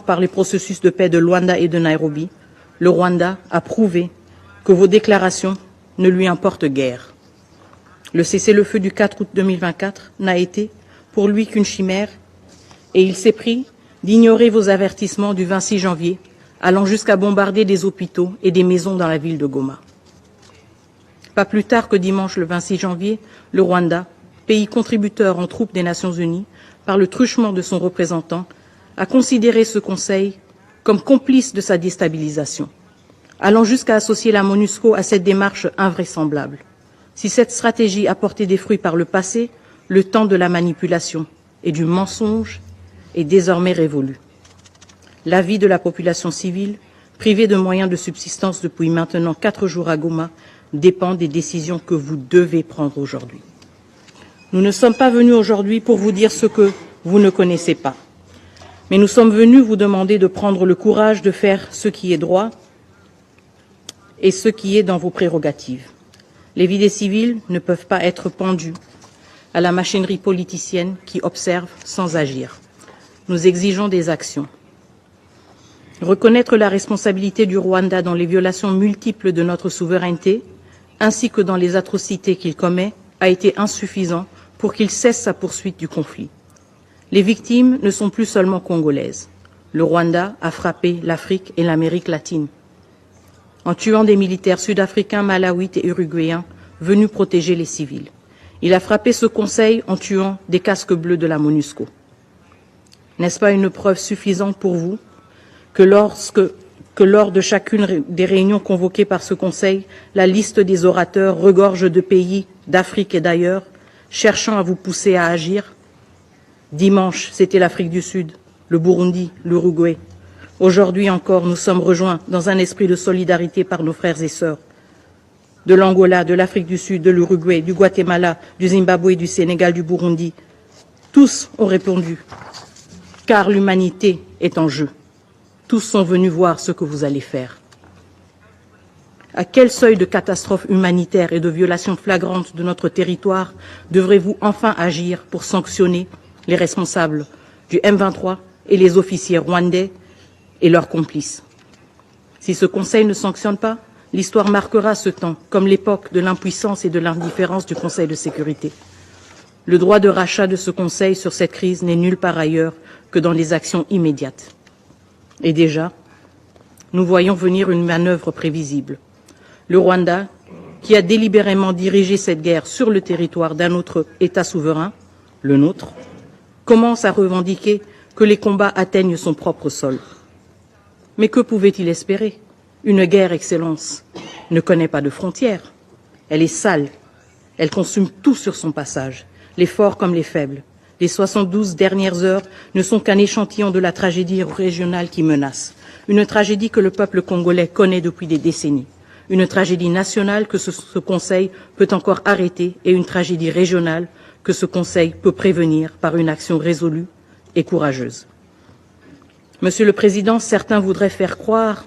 par les processus de paix de Luanda et de Nairobi, le Rwanda a prouvé que vos déclarations ne lui importent guère. Le cessez-le-feu du 4 août 2024 n'a été pour lui qu'une chimère et il s'est pris d'ignorer vos avertissements du 26 janvier, allant jusqu'à bombarder des hôpitaux et des maisons dans la ville de Goma. Pas plus tard que dimanche le 26 janvier, le Rwanda, pays contributeur en troupes des Nations Unies, par le truchement de son représentant, a considéré ce Conseil comme complice de sa déstabilisation, allant jusqu'à associer la MONUSCO à cette démarche invraisemblable. Si cette stratégie a porté des fruits par le passé, le temps de la manipulation et du mensonge est désormais révolu. La vie de la population civile, privée de moyens de subsistance depuis maintenant 4 jours à Goma, dépend des décisions que vous devez prendre aujourd'hui. Nous ne sommes pas venus aujourd'hui pour vous dire ce que vous ne connaissez pas, mais nous sommes venus vous demander de prendre le courage de faire ce qui est droit et ce qui est dans vos prérogatives. Les vies des civils ne peuvent pas être pendues à la machinerie politicienne qui observe sans agir. Nous exigeons des actions. Reconnaître la responsabilité du Rwanda dans les violations multiples de notre souveraineté, ainsi que dans les atrocités qu'il commet, a été insuffisant pour qu'il cesse sa poursuite du conflit. Les victimes ne sont plus seulement congolaises. Le Rwanda a frappé l'Afrique et l'Amérique latine, en tuant des militaires sud-africains, malawites et uruguayens venus protéger les civils. Il a frappé ce Conseil en tuant des casques bleus de la MONUSCO. N'est-ce pas une preuve suffisante pour vous que lors de chacune des réunions convoquées par ce Conseil, la liste des orateurs regorge de pays d'Afrique et d'ailleurs, cherchant à vous pousser à agir? Dimanche, c'était l'Afrique du Sud, le Burundi, l'Uruguay. Aujourd'hui encore, nous sommes rejoints dans un esprit de solidarité par nos frères et sœurs de l'Angola, de l'Afrique du Sud, de l'Uruguay, du Guatemala, du Zimbabwe, du Sénégal, du Burundi. Tous ont répondu, car l'humanité est en jeu. Tous sont venus voir ce que vous allez faire. À quel seuil de catastrophe humanitaire et de violation flagrante de notre territoire devrez-vous enfin agir pour sanctionner les responsables du M23 et les officiers rwandais et leurs complices? Si ce Conseil ne sanctionne pas, l'histoire marquera ce temps comme l'époque de l'impuissance et de l'indifférence du Conseil de sécurité. Le droit de rachat de ce Conseil sur cette crise n'est nulle part ailleurs que dans les actions immédiates. Et déjà, nous voyons venir une manœuvre prévisible. Le Rwanda, qui a délibérément dirigé cette guerre sur le territoire d'un autre État souverain, le nôtre, commence à revendiquer que les combats atteignent son propre sol. Mais que pouvait-il espérer? Une guerre, Excellence, ne connaît pas de frontières. Elle est sale. Elle consume tout sur son passage, les forts comme les faibles. Les 72 dernières heures ne sont qu'un échantillon de la tragédie régionale qui menace. Une tragédie que le peuple congolais connaît depuis des décennies. Une tragédie nationale que ce Conseil peut encore arrêter et une tragédie régionale que ce Conseil peut prévenir par une action résolue et courageuse. Monsieur le Président, certains voudraient faire croire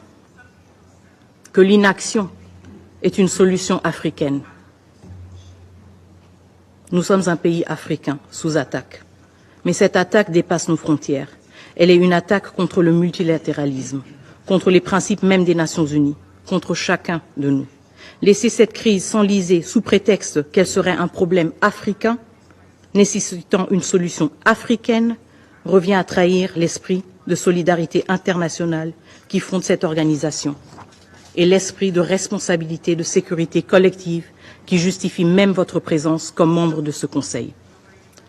que l'inaction est une solution africaine. Nous sommes un pays africain sous attaque. Mais cette attaque dépasse nos frontières. Elle est une attaque contre le multilatéralisme, contre les principes même des Nations Unies, contre chacun de nous. Laisser cette crise s'enliser sous prétexte qu'elle serait un problème africain, nécessitant une solution africaine, revient à trahir l'esprit de solidarité internationale qui fonde cette organisation et l'esprit de responsabilité, de sécurité collective qui justifie même votre présence comme membre de ce Conseil.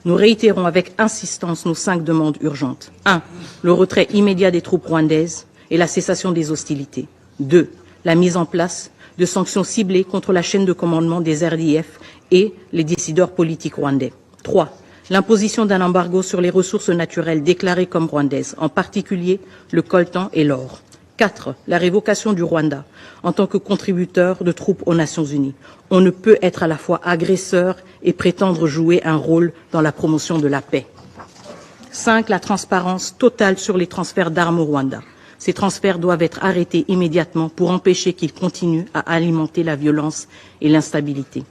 Nous réitérons avec insistance nos 5 demandes urgentes. 1. Le retrait immédiat des troupes rwandaises et la cessation des hostilités. 2. La mise en place de sanctions ciblées contre la chaîne de commandement des RDF et les décideurs politiques rwandais. 3. L'imposition d'un embargo sur les ressources naturelles déclarées comme rwandaises, en particulier le coltan et l'or. 4. La révocation du Rwanda en tant que contributeur de troupes aux Nations Unies. On ne peut être à la fois agresseur et prétendre jouer un rôle dans la promotion de la paix. 5. La transparence totale sur les transferts d'armes au Rwanda. Ces transferts doivent être arrêtés immédiatement pour empêcher qu'ils continuent à alimenter la violence et l'instabilité.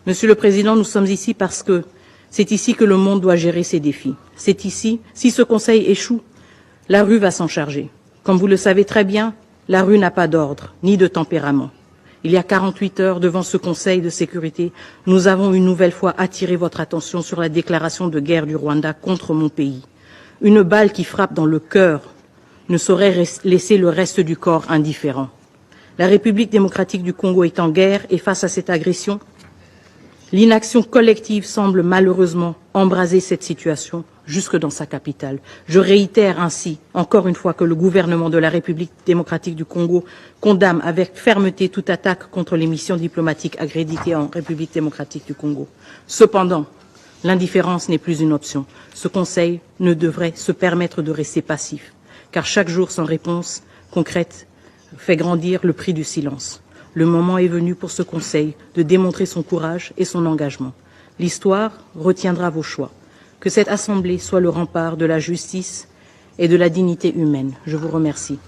Monsieur le Président, nous sommes ici parce que c'est ici que le monde doit gérer ses défis. C'est ici, si ce Conseil échoue, La rue va s'en charger. Comme vous le savez très bien, la rue n'a pas d'ordre, ni de tempérament. Il y a 48 heures, devant ce Conseil de sécurité, nous avons une nouvelle fois attiré votre attention sur la déclaration de guerre du Rwanda contre mon pays. Une balle qui frappe dans le cœur ne saurait laisser le reste du corps indifférent. La République démocratique du Congo est en guerre et face à cette agression, l'inaction collective semble malheureusement embraser cette situation jusque dans sa capitale. Je réitère ainsi, encore une fois, que le gouvernement de la République démocratique du Congo condamne avec fermeté toute attaque contre les missions diplomatiques accréditées en République démocratique du Congo. Cependant, l'indifférence n'est plus une option. Ce Conseil ne devrait se permettre de rester passif, car chaque jour sans réponse concrète fait grandir le prix du silence. Le moment est venu pour ce Conseil de démontrer son courage et son engagement. L'histoire retiendra vos choix. Que cette Assemblée soit le rempart de la justice et de la dignité humaine. Je vous remercie.